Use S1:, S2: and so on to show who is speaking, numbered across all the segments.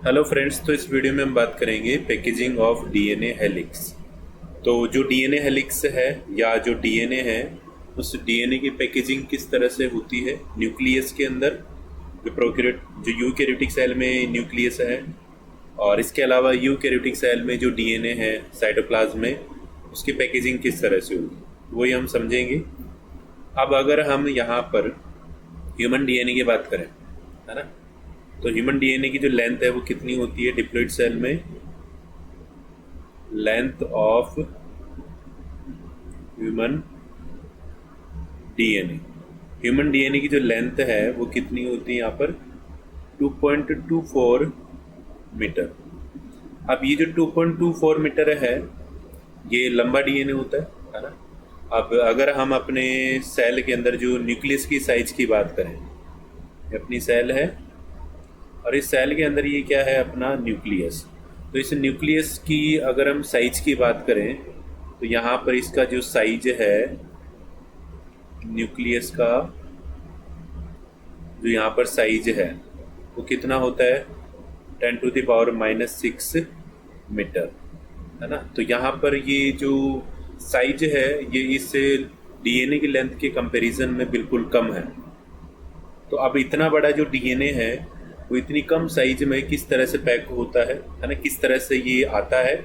S1: Hello friends, तो इस video में हम बात करेंगे पैकेजिंग ऑफ डीएनए हेलिक्स। तो जो डीएनए हेलिक्स है या जो डीएनए है, उस डीएनए की पैकेजिंग किस तरह से होती है न्यूक्लियस के अंदर। जो यूकैरियोटिक सेल में न्यूक्लियस है, और इसके अलावा यूकैरियोटिक सेल में जो डीएनए है साइटोप्लाज्म में, उसकी पैकेजिंग किस तरह से होगी वही हम समझेंगे। अब अगर हम यहाँ पर ह्यूमन डीएनए की बात करें, है ना, तो ह्यूमन डीएनए की जो लेंथ है वो कितनी होती है डिप्लॉइड सेल में। Length of human DNA human DNA की जो लेंथ है वो कितनी होती है यहाँ पर 2.24 मीटर। अब ये जो 2.24 मीटर है ये लंबा डीएनए होता है ना। अब अगर हम अपने सेल के अंदर जो न्यूक्लियस की साइज की बात करें, ये अपनी सेल है और इस सेल के अंदर ये क्या है, अपना न्यूक्लियस। तो इस न्यूक्लियस की अगर हम साइज की बात करें तो यहाँ पर इसका जो साइज है न्यूक्लियस का, जो यहाँ पर साइज है वो कितना होता है 10⁻⁻⁶ मीटर, है ना। तो यहाँ पर ये जो साइज है ये इस डीएनए की लेंथ के कंपैरिजन में बिल्कुल कम है। तो अब इतना बड़ा जो डीएनए है वो इतनी कम साइज में किस तरह से पैक होता है ना, किस तरह से ये आता है।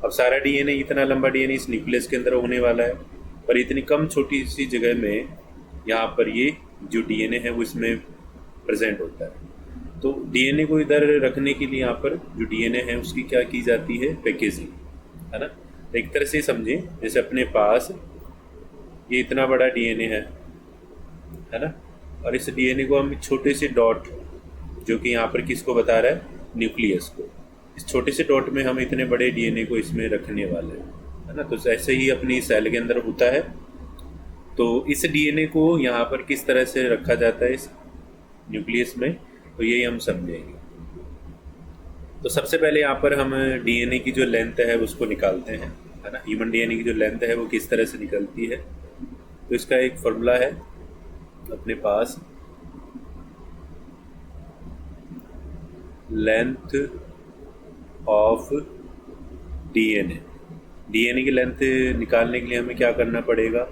S1: अब सारा डीएनए, इतना लंबा डीएनए इस न्यूक्लियस के अंदर होने वाला है, पर इतनी कम छोटी सी जगह में यहाँ पर ये जो डीएनए है वो इसमें प्रेजेंट होता है। तो डीएनए को इधर रखने के लिए यहाँ पर जो डीएनए है उसकी क्या की जाती है, पैकेजिंग, है ना। तो एक तरह से समझें जैसे अपने पास ये इतना बड़ा डीएनए है ना, और इस डीएनए को हम छोटे से डॉट, जो कि यहाँ पर किसको बता रहा है, न्यूक्लियस को, इस छोटे से डॉट में हम इतने बड़े डीएनए को इसमें रखने वाले हैं, है ना। तो ऐसे ही अपनी सेल के अंदर होता है। तो इस डीएनए को यहाँ पर किस तरह से रखा जाता है इस न्यूक्लियस में, तो यही हम समझेंगे। तो सबसे पहले यहाँ पर हम डीएनए की जो लेंथ है उसको निकालते हैं, है ना। ह्यूमन डीएनए की जो लेंथ है वो किस तरह से निकलती है, तो इसका एक फॉर्मूला है अपने पास। लेंथ ऑफ डीएनए की लेंथ निकालने के लिए हमें क्या करना पड़ेगा,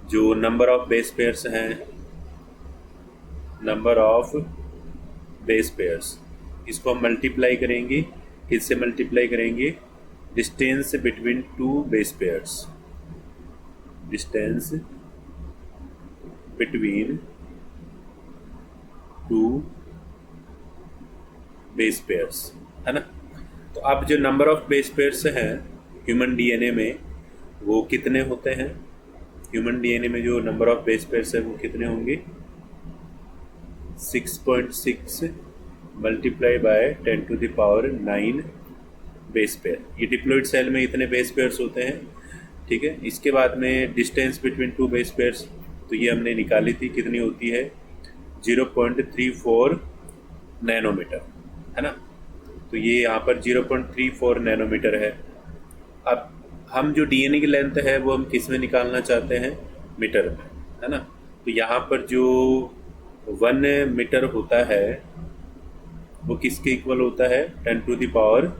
S1: जो नंबर ऑफ बेस पेयर्स हैं, नंबर ऑफ बेस पेयर्स, इसको हम मल्टीप्लाई करेंगे। किससे मल्टीप्लाई करेंगे, distance between two base pairs, distance between two base pairs, है ना। तो अब जो नंबर ऑफ बेस पेयर्स हैं ह्यूमन डीएनए में वो कितने होते हैं, ह्यूमन डीएनए में जो नंबर ऑफ बेस पेयर्स है वो कितने होंगे, 6.6 मल्टीप्लाई बाय 10⁹ बेस पेयर। ये डिप्लॉइड सेल में इतने बेस पेयर्स होते हैं, ठीक है। इसके बाद में distance between two base pairs, तो ये हमने निकाली थी, कितनी होती है 0.34 नैनोमीटर, है ना। तो ये यहाँ पर 0.34 नैनोमीटर है। अब हम जो डीएनए की लेंथ है वो हम किस में निकालना चाहते हैं, मीटर में, है ना। तो यहाँ पर जो 1 मीटर होता है वो किसके इक्वल होता है 10⁹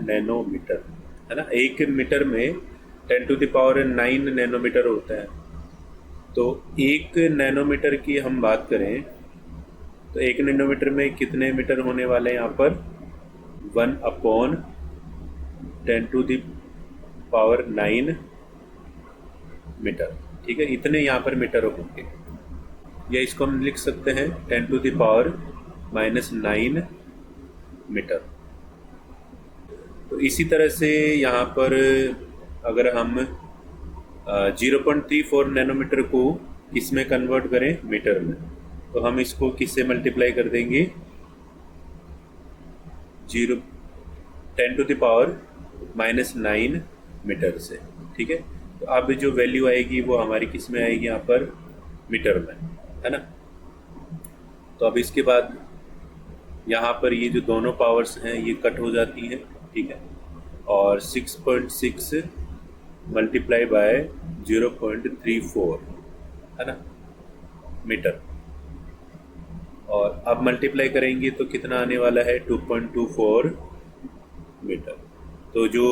S1: नैनोमीटर, है ना। 1 मीटर में 10⁹ नैनोमीटर होता है। तो 1 नैनोमीटर की हम बात करें तो 1 नैनोमीटर में कितने मीटर होने वाले हैं यहाँ पर, 1/10⁹ मीटर, ठीक है। इतने यहाँ पर मीटर होंगे, या इसको हम लिख सकते हैं 10⁻⁹ मीटर। तो इसी तरह से यहाँ पर अगर हम 0.34 नैनोमीटर को किस में कन्वर्ट करें, मीटर में, तो हम इसको किससे मल्टीप्लाई कर देंगे, 10⁻⁹ मीटर से, ठीक है। तो अब जो वैल्यू आएगी वो हमारी किस में आएगी, यहाँ पर मीटर में, है ना। तो अब इसके बाद यहाँ पर ये जो दोनों पावर्स हैं ये कट हो जाती हैं, ठीक है, और 6.6 मल्टीप्लाई बाय 0.34, है ना, मीटर, और अब मल्टीप्लाई करेंगे तो कितना आने वाला है, 2.24 मीटर। तो जो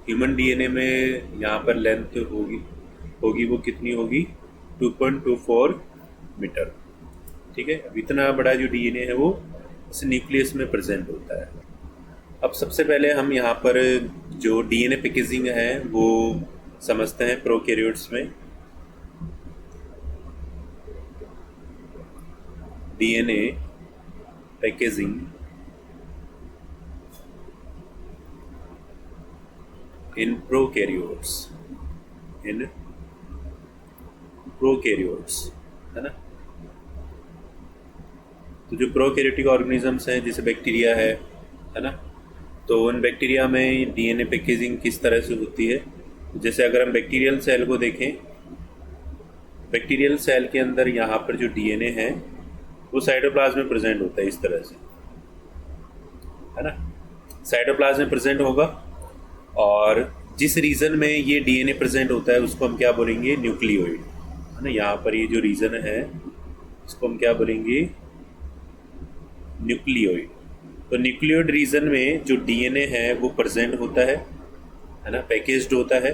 S1: ह्यूमन डीएनए में यहाँ पर लेंथ होगी होगी वो कितनी होगी, 2.24 मीटर। ठीक है, अब इतना बड़ा जो डीएनए है वो इस न्यूक्लियस में प्रेजेंट होता है। अब सबसे पहले हम यहाँ पर जो डीएनए पैकेजिंग है वो समझते हैं प्रोकैरियोट्स में। डीएनए पैकेजिंग इन प्रोकैरियोट्स, है ना। तो जो प्रोकैरियोटिक ऑर्गेनिजम्स हैं जैसे बैक्टीरिया है ना, तो उन बैक्टीरिया में डीएनए पैकेजिंग किस तरह से होती है। जैसे अगर हम बैक्टीरियल सेल को देखें, बैक्टीरियल सेल के अंदर यहाँ पर जो डीएनए है वो साइटोप्लाज्म में प्रेजेंट होता है इस तरह से, है ना। साइटोप्लाज्म में प्रेजेंट होगा और जिस रीजन में ये डीएनए प्रेजेंट होता है उसको हम क्या बोलेंगे, न्यूक्लियोइड, है ना। यहाँ पर ये जो रीजन है इसको हम क्या बोलेंगे, न्यूक्लियोइड। तो न्यूक्लियोइड रीजन में जो डीएनए है वो प्रेजेंट होता है ना, पैकेज्ड होता है।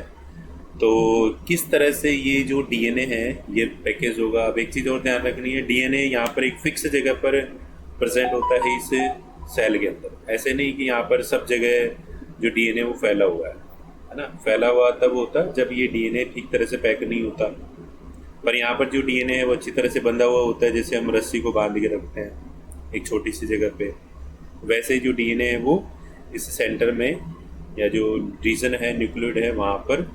S1: तो किस तरह से ये जो डीएनए है ये पैकेज होगा। अब एक चीज़ और ध्यान रखनी है, डीएनए यहाँ पर एक फिक्स जगह पर प्रेजेंट होता है इस सेल के अंदर। ऐसे नहीं कि यहाँ पर सब जगह जो डीएनए वो फैला हुआ है ना। फैला हुआ तब होता जब ये डीएनए ठीक तरह से पैक नहीं होता। पर यहाँ पर जो डीएनए है वो अच्छी तरह से बंधा हुआ होता है, जैसे हम रस्सी को बांध के रखते हैं एक छोटी सी जगह पे। वैसे जो डीएनए है वो इस सेंटर में या जो रीजन है न्यूक्लियोइड है वहाँ पर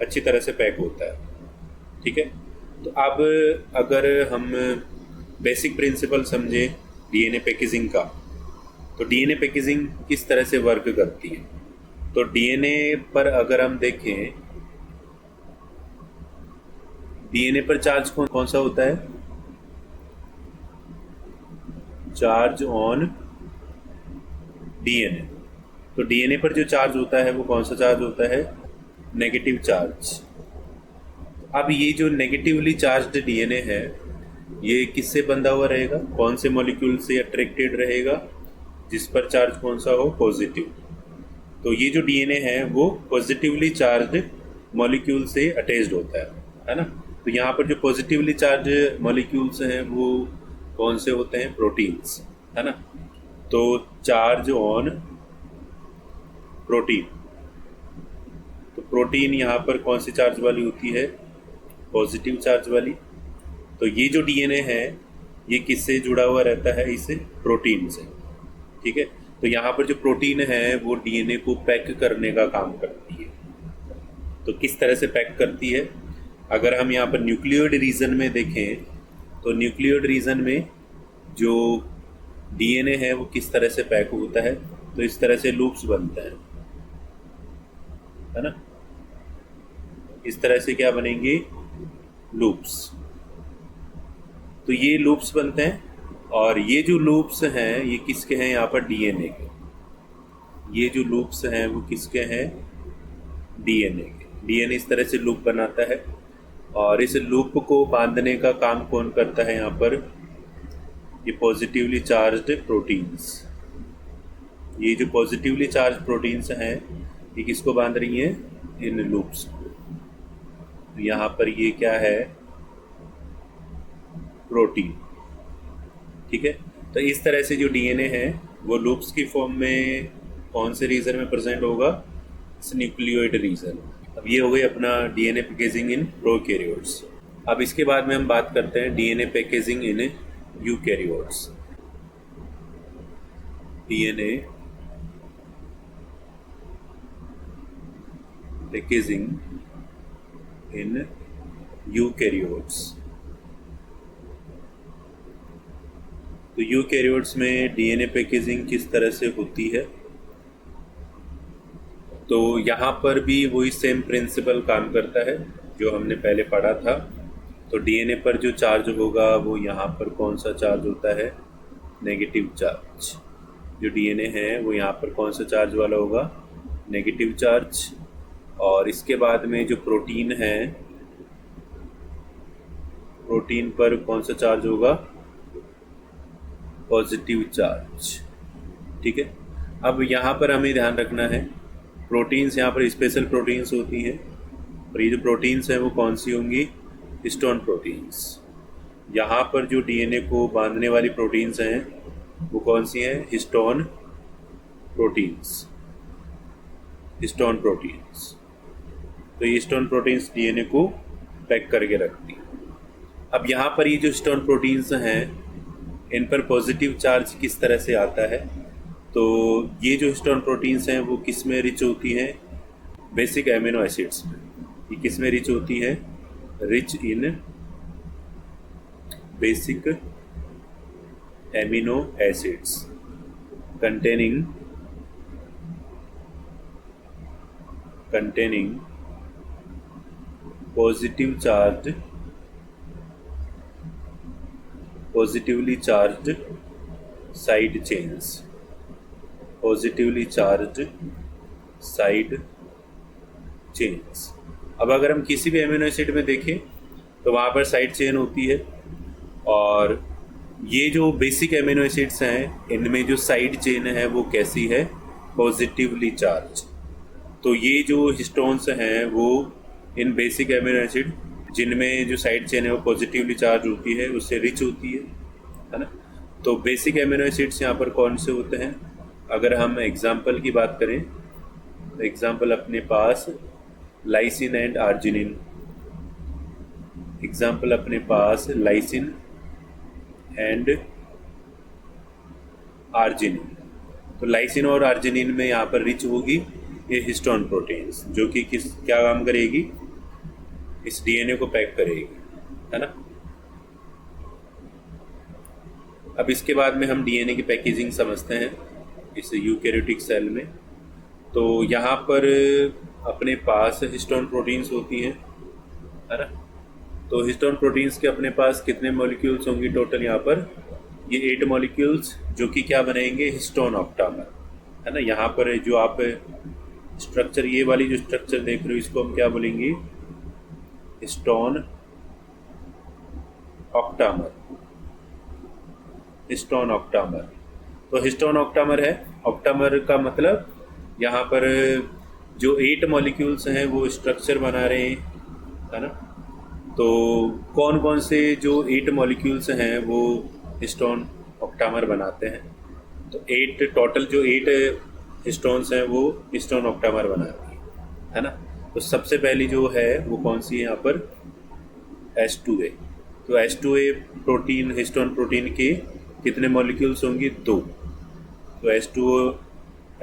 S1: अच्छी तरह से पैक होता है। ठीक है, तो अब अगर हम बेसिक प्रिंसिपल समझे डीएनए पैकेजिंग का, तो डीएनए पैकेजिंग किस तरह से वर्क करती है। तो डीएनए पर अगर हम देखें, डीएनए पर चार्ज कौन सा होता है, चार्ज ऑन डीएनए। तो डीएनए पर जो चार्ज होता है वो कौन सा चार्ज होता है, नेगेटिव चार्ज। अब ये जो नेगेटिवली चार्ज्ड डीएनए है ये किससे बंधा हुआ रहेगा, कौन से मॉलिक्यूल से अट्रैक्टेड रहेगा, जिस पर चार्ज कौन सा हो, पॉजिटिव। तो ये जो डीएनए है वो पॉजिटिवली चार्ज्ड मॉलिक्यूल से अटैच्ड होता है ना। तो यहाँ पर जो पॉजिटिवली चार्ज मॉलिक्यूल्स हैं वो कौन से होते हैं, प्रोटीन्स, है ना। तो चार्ज ऑन प्रोटीन, तो प्रोटीन यहाँ पर कौन सी चार्ज वाली होती है, पॉजिटिव चार्ज वाली। तो ये जो डीएनए है ये किससे जुड़ा हुआ रहता है, इसे प्रोटीन से। ठीक है, तो यहाँ पर जो प्रोटीन है वो डीएनए को पैक करने का काम करती है। तो किस तरह से पैक करती है, अगर हम यहाँ पर न्यूक्लियोइड रीजन में देखें तो न्यूक्लियोइड रीजन में जो डीएनए है वो किस तरह से पैक होता है, तो इस तरह से लूप्स बनते हैं, है ना। इस तरह से क्या बनेंगे, लूप्स। तो ये लूप्स बनते हैं और ये जो लूप्स हैं ये किसके हैं, यहाँ पर डीएनए के। ये जो लूप्स हैं वो किसके हैं, डीएनए के। डीएनए इस तरह से लूप बनाता है और इस लूप को बांधने का काम कौन करता है, यहाँ पर ये पॉजिटिवली चार्ज्ड प्रोटीन्स। ये जो पॉजिटिवली चार्ज प्रोटीन्स हैं ये किसको बांध रही हैं, इन लूप्स को। तो यहाँ पर ये क्या है, प्रोटीन। ठीक है, तो इस तरह से जो डीएनए है वो लूप्स की फॉर्म में कौन से रीजन में प्रेजेंट होगा, न्यूक्लियोइड रीजन। अब ये हो गई अपना डीएनए पैकेजिंग इन प्रोकैरियोट्स। अब इसके बाद में हम बात करते हैं DNA packaging in eukaryotes. DNA packaging in eukaryotes. तो यूकैरियोट्स में डीएनए पैकेजिंग किस तरह से होती है, तो यहाँ पर भी वही सेम प्रिंसिपल काम करता है जो हमने पहले पढ़ा था। तो डीएनए पर जो चार्ज होगा वो यहाँ पर कौन सा चार्ज होता है, नेगेटिव चार्ज। जो डीएनए है वो यहाँ पर कौन सा चार्ज वाला होगा, नेगेटिव चार्ज। और इसके बाद में जो प्रोटीन है, प्रोटीन पर कौन सा चार्ज होगा, पॉजिटिव चार्ज। ठीक है, अब यहाँ पर हमें ध्यान रखना है, प्रोटीन्स यहाँ पर स्पेशल प्रोटीन्स होती हैं, और ये जो प्रोटीन्स हैं वो कौन सी होंगी? Histone proteins. यहाँ पर जो डीएनए को बांधने वाली प्रोटीन्स हैं वो कौन सी हैं? Histone proteins. हिस्टोन प्रोटीन्स, तो ये हिस्टोन प्रोटीन्स डीएनए को पैक करके रखती हैं। अब यहाँ पर ये जो हिस्टोन प्रोटीन्स हैं इन पर पॉजिटिव चार्ज किस तरह से आता है? तो ये जो हिस्टोन प्रोटीन्स हैं वो किस में रिच होती हैं? बेसिक एमिनो एसिड्स में। ये किस में रिच होती हैं? Rich in basic amino acids containing positively charged side chains। Positively charge side chains. अब अगर हम किसी भी एमिनो एसिड में देखें तो वहाँ पर साइड चेन होती है, और ये जो बेसिक एमिनो एसिड्स हैं इनमें जो साइड चेन है वो कैसी है? Positively charge. तो ये जो हिस्टोन्स हैं वो इन बेसिक एमिनो एसिड जिनमें जो साइड चेन है वो पॉजिटिवली चार्ज होती है उससे रिच होती है ना। तो बेसिक एमिनो एसिड्स यहाँ पर कौन से होते हैं? अगर हम एग्जाम्पल की बात करें तो एग्जाम्पल अपने पास लाइसिन एंड आर्जिनिन। एग्जाम्पल अपने पास लाइसिन एंड आर्जिनिन। तो लाइसिन और आर्जिनिन में यहाँ पर रिच होगी ये हिस्टोन प्रोटीन्स, जो कि क्या काम करेगी? इस डीएनए को पैक करेगी, है ना। अब इसके बाद में हम डीएनए की पैकेजिंग समझते हैं इस यूकैरियोटिक सेल में। तो यहाँ पर अपने पास हिस्टोन प्रोटीन्स होती हैं, है ना। तो हिस्टोन प्रोटीन्स के अपने पास कितने मॉलिक्यूल्स होंगी टोटल? यहाँ पर ये 8 मॉलिक्यूल्स, जो कि क्या बनाएंगे? हिस्टोन ऑक्टामर, है ना। यहाँ पर जो आप स्ट्रक्चर, ये वाली जो स्ट्रक्चर देख रहे हो इसको हम क्या बोलेंगे? Histone octamer. हिस्टोन ऑक्टामर, तो हिस्टोन ऑक्टामर है। ऑक्टामर का मतलब यहाँ पर जो 8 मॉलिक्यूल्स हैं वो स्ट्रक्चर बना रहे हैं, है ना। तो कौन कौन से जो 8 मॉलिक्यूल्स हैं वो हिस्टोन ऑक्टामर बनाते हैं? तो 8 टोटल, जो 8 हिस्टोन्स हैं वो हिस्टोन ऑक्टामर बनाती है ना। तो सबसे पहली जो है वो कौन सी है यहाँ पर? H2A। तो H2A प्रोटीन, हिस्टोन प्रोटीन के कितने मॉलिक्यूल्स होंगे? 2। तो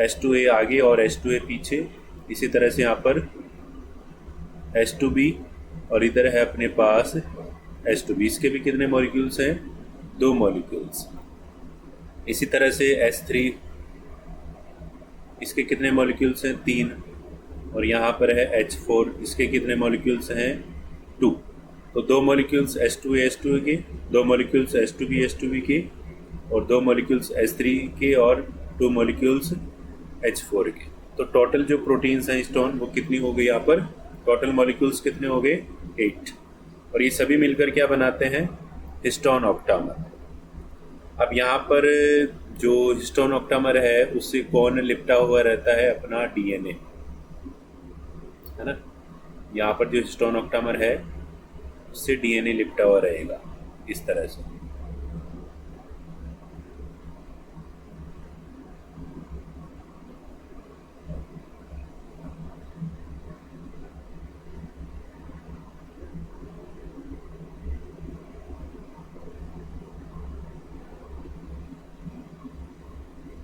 S1: H2A आगे और H2A पीछे। इसी तरह से यहाँ पर H2B, और इधर है अपने पास H2B। इसके भी कितने मॉलिक्यूल्स हैं? 2 मॉलिक्यूल्स। इसी तरह से H3, इसके कितने मॉलिक्यूल्स हैं? 3। और यहाँ पर है H4, इसके कितने मॉलिक्यूल्स हैं? 2। तो 2 मॉलिक्यूल्स H2A के, 2 मॉलिक्यूल्स H2B के, और 2 मॉलिक्यूल्स H3 के, और 2 मॉलिक्यूल्स H4 के। तो टोटल जो प्रोटीन्स हैं हिस्टोन वो कितनी हो गई? यहाँ पर टोटल मॉलिक्यूल्स कितने हो गए? 8। और ये सभी मिलकर क्या बनाते हैं? Histone octamer. अब यहाँ पर जो हिस्टोन ऑक्टामर है उससे कौन लिपटा हुआ रहता है? अपना डीएनए, है ना। यहाँ पर जो हिस्टोन ऑक्टामर है उससे डीएनए लिपटा हुआ रहेगा इस तरह से।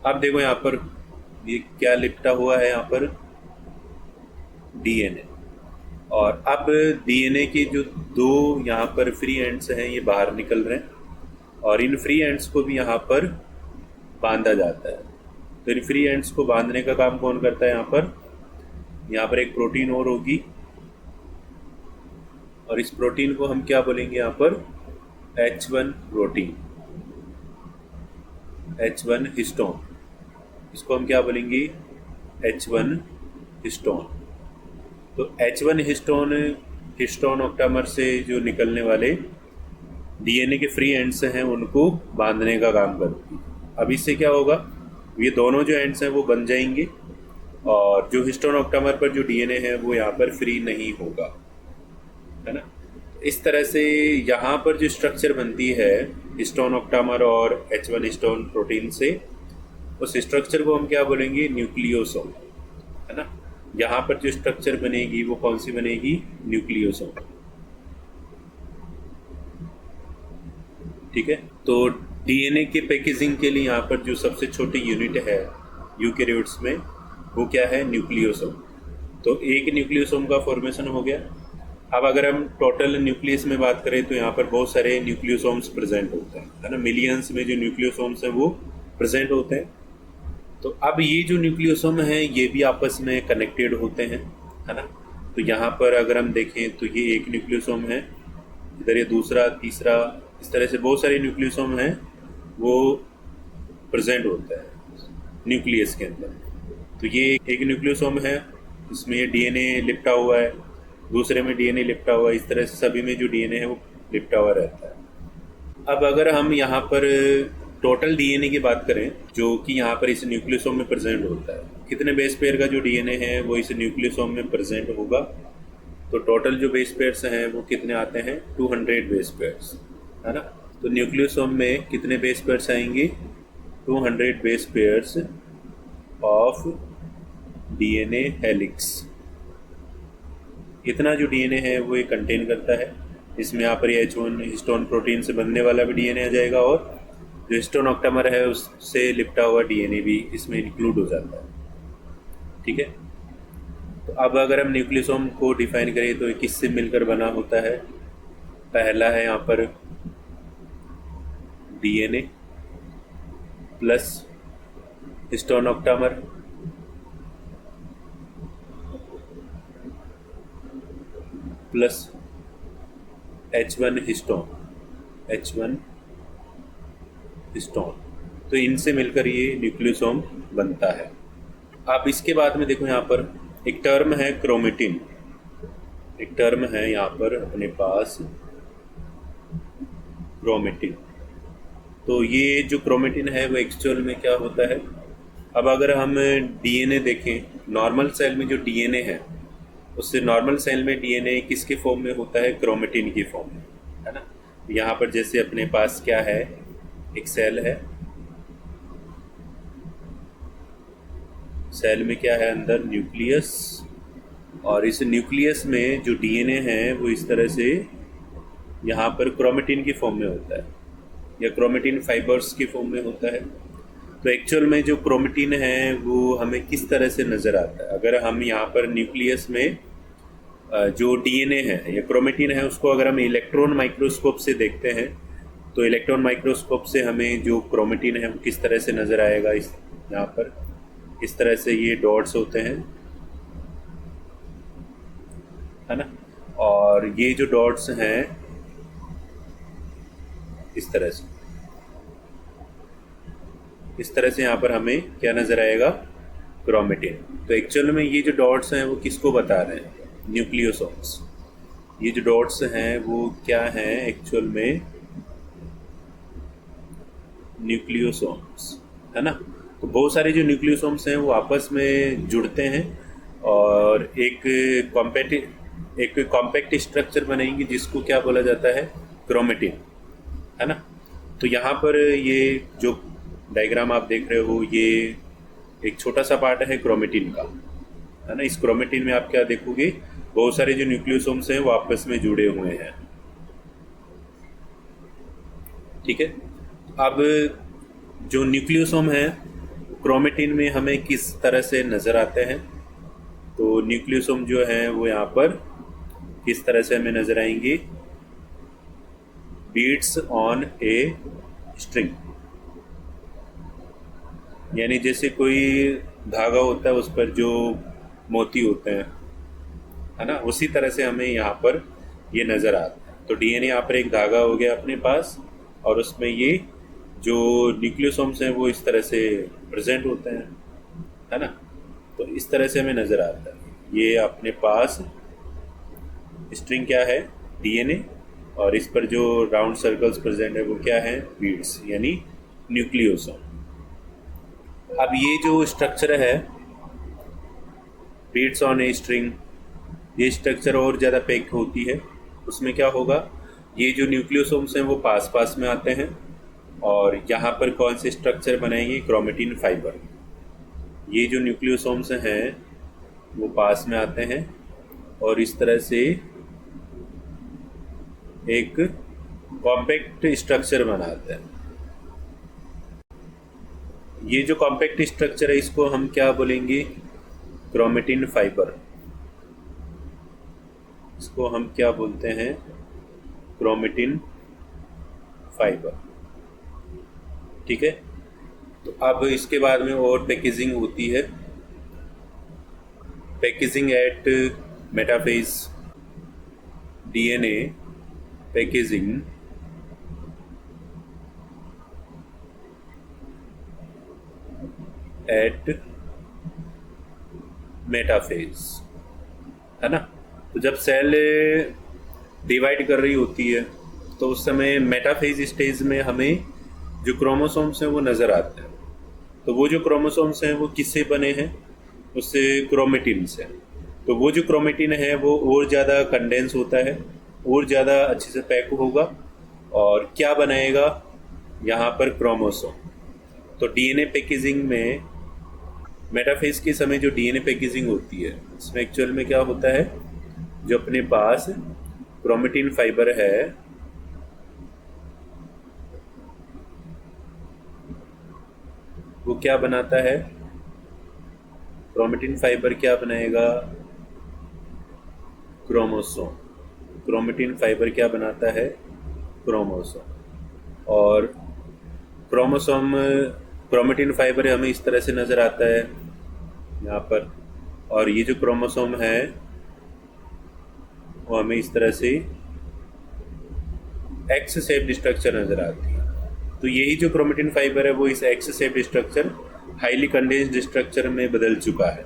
S1: अब देखो यहाँ पर ये क्या लिपटा हुआ है? यहाँ पर डीएनए। और अब डीएनए के जो 2 यहाँ पर फ्री एंड्स हैं ये बाहर निकल रहे हैं, और इन फ्री एंड्स को भी यहाँ पर बांधा जाता है। तो इन फ्री एंड्स को बांधने का काम कौन करता है? यहाँ पर एक प्रोटीन और होगी, और इस प्रोटीन को हम क्या बोलेंगे? यहाँ पर H1 प्रोटीन, H1 हिस्टोन। इसको हम क्या बोलेंगे? H1 histone. तो H1 हिस्टोन, हिस्टोन ऑक्टामर से जो निकलने वाले डीएनए के फ्री एंड्स हैं उनको बांधने का काम करती है। अब इससे क्या होगा, ये दोनों जो एंड्स हैं वो बन जाएंगे और जो हिस्टोन ऑक्टामर पर जो डीएनए है वो यहाँ पर फ्री नहीं होगा, है ना। इस तरह से यहाँ पर जो स्ट्रक्चर बनती है हिस्टोन ऑक्टामर और H1 हिस्टोन प्रोटीन से, उस स्ट्रक्चर को हम क्या बोलेंगे, न्यूक्लियोसोम, है ना। यहाँ पर जो स्ट्रक्चर बनेगी वो कौन सी बनेगी, न्यूक्लियोसोम। ठीक है, तो डीएनए के पैकेजिंग के लिए यहाँ पर जो सबसे छोटी यूनिट है यूकैरियोट्स में वो क्या है, न्यूक्लियोसोम। तो एक न्यूक्लियोसोम का फॉर्मेशन हो गया। अब अगर हम टोटल न्यूक्लियस में बात करें तो यहाँ पर बहुत सारे न्यूक्लियोसोम्स प्रेजेंट होते हैं, है ना। मिलियंस में जो न्यूक्लियोसोम्स हैं वो प्रेजेंट होते हैं। तो अब ये जो न्यूक्लियोसोम हैं ये भी आपस में कनेक्टेड होते हैं, है ना। तो यहाँ पर अगर हम देखें तो ये एक न्यूक्लियोसोम है, इधर ये दूसरा, तीसरा, इस तरह से बहुत सारे न्यूक्लियोसोम हैं वो प्रेजेंट होता है न्यूक्लियस के अंदर। तो ये एक न्यूक्लियोसोम है, इसमें ये डीएनए लिपटा हुआ है, दूसरे में डीएनए लिपटा हुआ है, इस तरह से सभी में जो डीएनए है वो लिपटा हुआ रहता है। अब अगर हम यहाँ पर टोटल डीएनए की बात करें जो कि यहाँ पर इस न्यूक्लियोसोम में प्रेजेंट होता है, कितने बेस पेयर का जो डीएनए है वो इस न्यूक्लियोसोम में प्रेजेंट होगा, तो टोटल जो बेस पेयर्स हैं वो कितने आते हैं, 200 बेस पेयर्स, है ना। तो न्यूक्लियोसोम में कितने बेस पेयर्स आएंगे, 200 base pairs of DNA helix. इतना जो डीएनए है वो ये कंटेन करता है। इसमें यहाँ पर H1 हिस्टोन प्रोटीन से बनने वाला भी डीएनए आ जाएगा और जो हिस्टोन ऑक्टामर है उससे लिपटा हुआ डीएनए भी इसमें इंक्लूड हो जाता है। ठीक है, तो अब अगर हम न्यूक्लियोसोम को डिफाइन करें तो ये किससे मिलकर बना होता है। पहला है यहाँ पर DNA plus histone octamer plus H1 histone, तो इनसे मिलकर ये न्यूक्लियोसोम बनता है। अब इसके बाद में देखो यहाँ पर एक टर्म है क्रोमेटिन, एक टर्म है यहाँ पर अपने पास क्रोमेटिन। तो ये जो क्रोमेटिन है वो एक्चुअल में क्या होता है, अब अगर हम डीएनए देखें, नॉर्मल सेल में जो डीएनए है उससे नॉर्मल सेल में डीएनए किसके फॉर्म में होता है, क्रोमेटिन की फॉर्म में, है ना। यहाँ पर जैसे अपने पास क्या है, एक सेल है, सेल में क्या है, अंदर न्यूक्लियस, और इस न्यूक्लियस में जो डीएनए है वो इस तरह से यहाँ पर क्रोमेटिन की फॉर्म में होता है या क्रोमेटिन फाइबर्स की फॉर्म में होता है। तो एक्चुअल में जो क्रोमेटिन है वो हमें किस तरह से नज़र आता है, अगर हम यहाँ पर न्यूक्लियस में जो डीएनए है या क्रोमेटिन है उसको अगर हम इलेक्ट्रॉन माइक्रोस्कोप से देखते हैं तो इलेक्ट्रॉन माइक्रोस्कोप से हमें जो क्रोमेटिन है वो किस तरह से नज़र आएगा, इस यहाँ पर इस तरह से ये डॉट्स होते हैं, है ना। और ये जो डॉट्स हैं इस तरह से यहाँ पर हमें क्या नज़र आएगा, क्रोमेटिन। तो एक्चुअल में ये जो डॉट्स हैं वो किसको बता रहे हैं, न्यूक्लियोसोम्स। ये जो डॉट्स हैं वो क्या हैं एक्चुअल में, न्यूक्लियोसोम्स, है ना। तो बहुत सारे जो न्यूक्लियोसोम्स हैं वो आपस में जुड़ते हैं और एक कॉम्पैक्ट स्ट्रक्चर बनाएंगे जिसको क्या बोला जाता है, क्रोमेटिन, है ना। तो यहाँ पर ये जो डायग्राम आप देख रहे हो ये एक छोटा सा पार्ट है क्रोमेटिन का, है ना। इस क्रोमेटिन में आप क्या देखोगे, बहुत सारे जो न्यूक्लियोसोम्स हैं वो आपस में जुड़े हुए हैं। ठीक है, अब जो न्यूक्लियोसोम है क्रोमेटिन में हमें किस तरह से नज़र आते हैं, तो न्यूक्लियोसोम जो है वो यहाँ पर किस तरह से हमें नज़र आएंगे, बीट्स ऑन ए स्ट्रिंग, यानी जैसे कोई धागा होता है उस पर जो मोती होते हैं, है ना, उसी तरह से हमें यहाँ पर ये नज़र आता है। तो डीएनए यहाँ पर एक धागा हो गया अपने पास और उसमें ये जो न्यूक्लियोसोम्स हैं वो इस तरह से प्रेजेंट होते हैं, है ना। तो इस तरह से हमें नज़र आता है। ये अपने पास स्ट्रिंग क्या है, डीएनए, और इस पर जो राउंड सर्कल्स प्रेजेंट है वो क्या है, बीड्स यानी न्यूक्लियोसोम। अब ये जो स्ट्रक्चर है बीड्स ऑन ए स्ट्रिंग, ये स्ट्रक्चर और ज़्यादा पैक होती है। उसमें क्या होगा, ये जो न्यूक्लियोसोम्स हैं वो पास पास में आते हैं और यहाँ पर कौन से स्ट्रक्चर बनाएंगे, क्रोमेटिन फाइबर। ये जो न्यूक्लियोसोम्स हैं वो पास में आते हैं और इस तरह से एक कॉम्पैक्ट स्ट्रक्चर बनाते हैं। ये जो कॉम्पैक्ट स्ट्रक्चर है इसको हम क्या बोलेंगे, क्रोमेटिन फाइबर। इसको हम क्या बोलते हैं, क्रोमेटिन फाइबर। ठीक है, तो अब इसके बाद में और पैकेजिंग होती है, packaging at metaphase, DNA packaging at metaphase, है ना। तो जब सेल डिवाइड कर रही होती है तो उस समय मेटाफेज स्टेज में हमें जो क्रोमोसोम्स हैं वो नज़र आते हैं। तो वो जो क्रोमोसोम्स हैं वो किससे बने हैं, उससे क्रोमेटिन से। तो वो जो क्रोमेटिन है वो और ज़्यादा कंडेंस होता है, और ज़्यादा अच्छे से पैक होगा और क्या बनाएगा यहाँ पर, क्रोमोसोम। तो डीएनए पैकेजिंग में मेटाफेज के समय जो डीएनए पैकेजिंग होती है इसमें एक्चुअल में क्या होता है, जो अपने पास क्रोमेटिन फाइबर है वो क्या बनाता है, क्रोमेटिन फाइबर क्या बनाएगा, क्रोमोसोम। क्रोमेटिन फाइबर क्या बनाता है, क्रोमोसोम। और क्रोमोसोम, क्रोमेटिन फाइबर हमें इस तरह से नज़र आता है यहाँ पर, और ये जो क्रोमोसोम है वो हमें इस तरह से एक्स शेप्ड स्ट्रक्चर नज़र आती है। तो यही जो क्रोमेटिन फाइबर है वो इस x shaped structure highly condensed structure में बदल चुका है।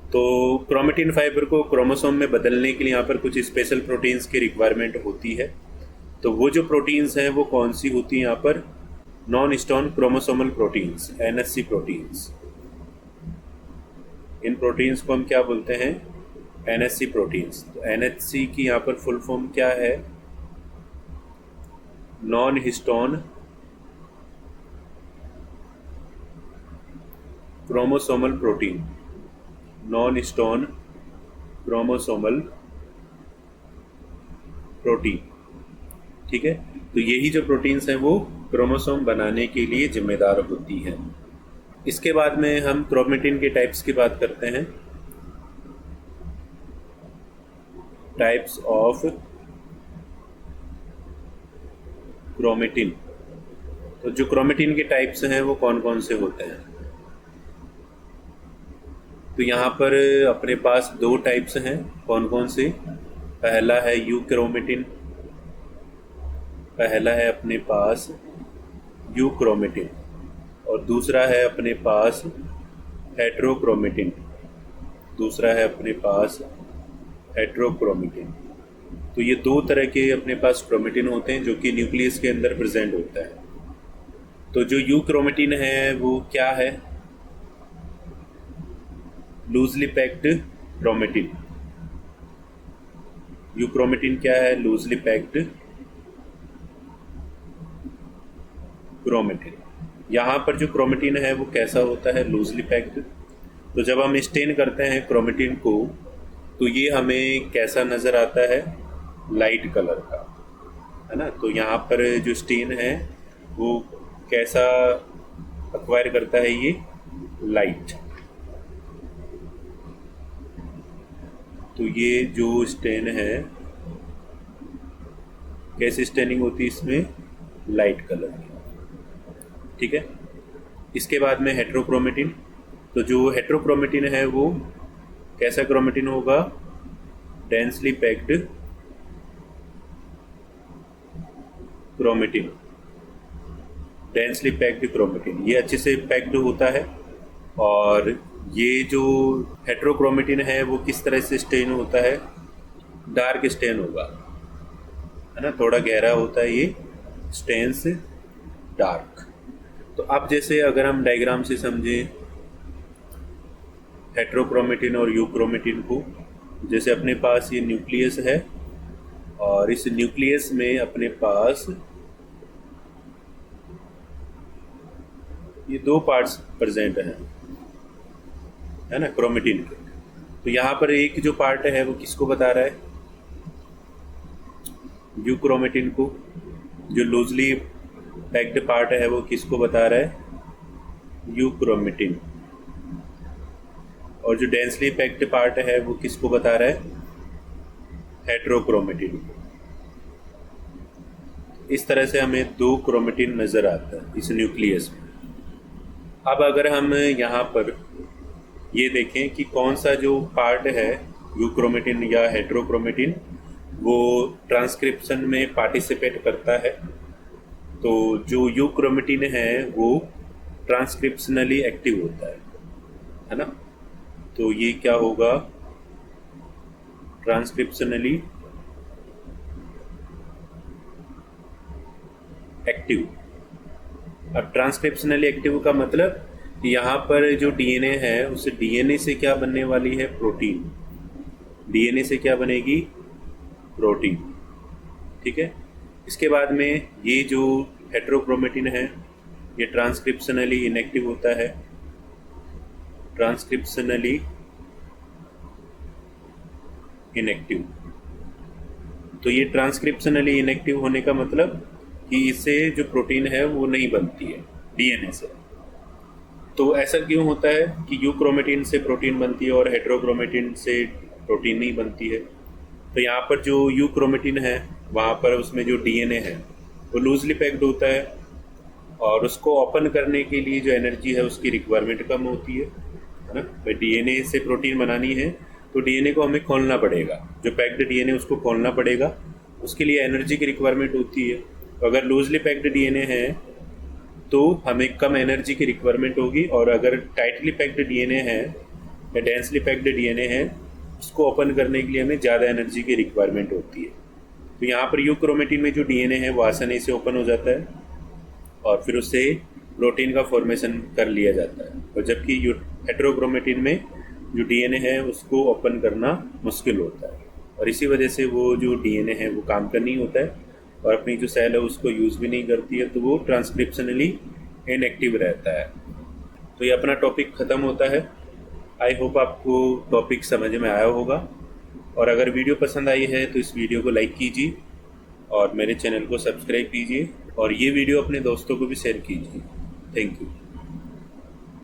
S1: तो क्रोमेटिन फाइबर को क्रोमोसोम में बदलने के लिए यहाँ पर कुछ स्पेशल प्रोटीन्स की रिक्वायरमेंट होती है। तो वो जो प्रोटीन्स हैं वो कौन सी होती हैं यहाँ पर, non histone chromosomal proteins, NHC proteins. इन प्रोटीन्स को हम क्या बोलते हैं, एनएचसी प्रोटीन्स। तो एनएचसी की यहाँ पर फुल फॉर्म क्या है, non histone chromosomal protein, non histone chromosomal protein. ठीक है, तो यही जो प्रोटीन्स हैं वो क्रोमोसोम बनाने के लिए जिम्मेदार होती हैं। इसके बाद में हम क्रोमेटिन के टाइप्स की बात करते हैं, टाइप्स ऑफ क्रोमेटिन। तो जो क्रोमेटिन के टाइप्स हैं वो कौन कौन से होते हैं, तो यहाँ पर अपने पास दो टाइप्स हैं, कौन कौन से, पहला है यूक्रोमेटिन, पहला है अपने पास यूक्रोमेटिन, और दूसरा है अपने पास हेट्रोक्रोमेटिन, दूसरा है अपने पास हेट्रोक्रोमेटिन। तो ये दो तरह के अपने पास क्रोमेटिन होते हैं जो कि न्यूक्लियस के अंदर प्रेजेंट होता है। तो जो यूक्रोमेटिन है वो क्या है, लूजली पैक्ड क्रोमेटिन। यूक्रोमेटिन क्या है, लूजली पैक्ड क्रोमेटिन। यहाँ पर जो क्रोमेटिन है वो कैसा होता है, लूजली पैक्ड। तो जब हम स्टेन करते हैं क्रोमेटिन को तो ये हमें कैसा नज़र आता है, लाइट कलर का, है ना। तो यहाँ पर जो स्टेन है वो कैसा अक्वायर करता है, ये लाइट। तो ये जो स्टेन है कैसी स्टेनिंग होती है इसमें, लाइट कलर की। ठीक है, इसके बाद में हेट्रोक्रोमेटिन। तो जो हेट्रोक्रोमेटिन है वो कैसा क्रोमेटिन होगा, densely packed chromatin, densely packed chromatin, ये अच्छे से पैक्ड होता है। और ये जो हेट्रोक्रोमेटिन है वो किस तरह से स्टेन होता है, डार्क स्टेन होगा, है ना, थोड़ा गहरा होता है ये, स्टेन्स डार्क। तो अब जैसे अगर हम डायग्राम से समझें हेट्रोक्रोमेटिन और यूक्रोमेटिन को, जैसे अपने पास ये न्यूक्लियस है और इस न्यूक्लियस में अपने पास ये दो पार्ट्स प्रेजेंट हैं, है ना, क्रोमेटिन के। तो यहाँ पर एक जो पार्ट है वो किसको बता रहा है, यूक्रोमेटिन को। जो लूजली पैक्ड पार्ट है वो किसको बता रहा है, यूक्रोमेटिन। और जो डेंसली पैक्ड पार्ट है वो किसको बता रहा है, हेट्रोक्रोमेटिन। इस तरह से हमें दो क्रोमेटिन नज़र आता है इस न्यूक्लियस में। अब अगर हम यहाँ पर ये देखें कि कौन सा जो पार्ट है यूक्रोमेटिन या हेट्रोक्रोमेटिन वो ट्रांसक्रिप्शन में पार्टिसिपेट करता है, तो जो यूक्रोमेटिन है वो ट्रांसक्रिप्शनली एक्टिव होता है ना। तो ये क्या होगा, ट्रांसक्रिप्शनली एक्टिव। अब ट्रांसक्रिप्शनली एक्टिव का मतलब यहाँ पर जो डीएनए है उस डीएनए से क्या बनने वाली है, प्रोटीन। डीएनए से क्या बनेगी, प्रोटीन, ठीक है। इसके बाद में ये जो हेट्रोक्रोमेटिन है ये ट्रांसक्रिप्शनली इनएक्टिव होता है, ट्रांसक्रिप्शनली इनएक्टिव। तो ये ट्रांसक्रिप्शनली इनएक्टिव होने का मतलब कि इससे जो प्रोटीन है वो नहीं बनती है डीएनए से। तो ऐसा क्यों होता है कि यूक्रोमेटिन से प्रोटीन बनती है और हेट्रोक्रोमेटिन से प्रोटीन नहीं बनती है। तो यहाँ पर जो यूक्रोमेटिन है वहाँ पर उसमें जो डीएनए है वो लूजली पैक्ड होता है और उसको ओपन करने के लिए जो एनर्जी है उसकी रिक्वायरमेंट कम होती है ना। भाई डीएनए से प्रोटीन बनानी है तो डीएनए को हमें खोलना पड़ेगा, जो पैक्ड डीएनए उसको खोलना पड़ेगा, उसके लिए एनर्जी की रिक्वायरमेंट होती है। तो अगर लूजली पैक्ड डीएनए है तो हमें कम एनर्जी की रिक्वायरमेंट होगी, और अगर टाइटली पैक्ड डीएनए है या डेंसली पैक्ड डीएनए है उसको ओपन करने के लिए हमें ज़्यादा एनर्जी की रिक्वायरमेंट होती है। तो यहाँ पर यूक्रोमेटिन में जो डीएनए है वो आसानी से ओपन हो जाता है और फिर उससे प्रोटीन का फॉर्मेशन कर लिया जाता है, और जबकि हेट्रोक्रोमेटिन में जो डीएनए है उसको ओपन करना मुश्किल होता है, और इसी वजह से वो जो डीएनए है वो काम का नहीं होता है और अपनी जो सेल है उसको यूज़ भी नहीं करती है, तो वो ट्रांसक्रिप्शनली इनएक्टिव रहता है। तो ये अपना टॉपिक ख़त्म होता है। आई होप आपको टॉपिक समझ में आया होगा, और अगर वीडियो पसंद आई है तो इस वीडियो को लाइक कीजिए और मेरे चैनल को सब्सक्राइब कीजिए, और ये वीडियो अपने दोस्तों को भी शेयर कीजिए। Thank you.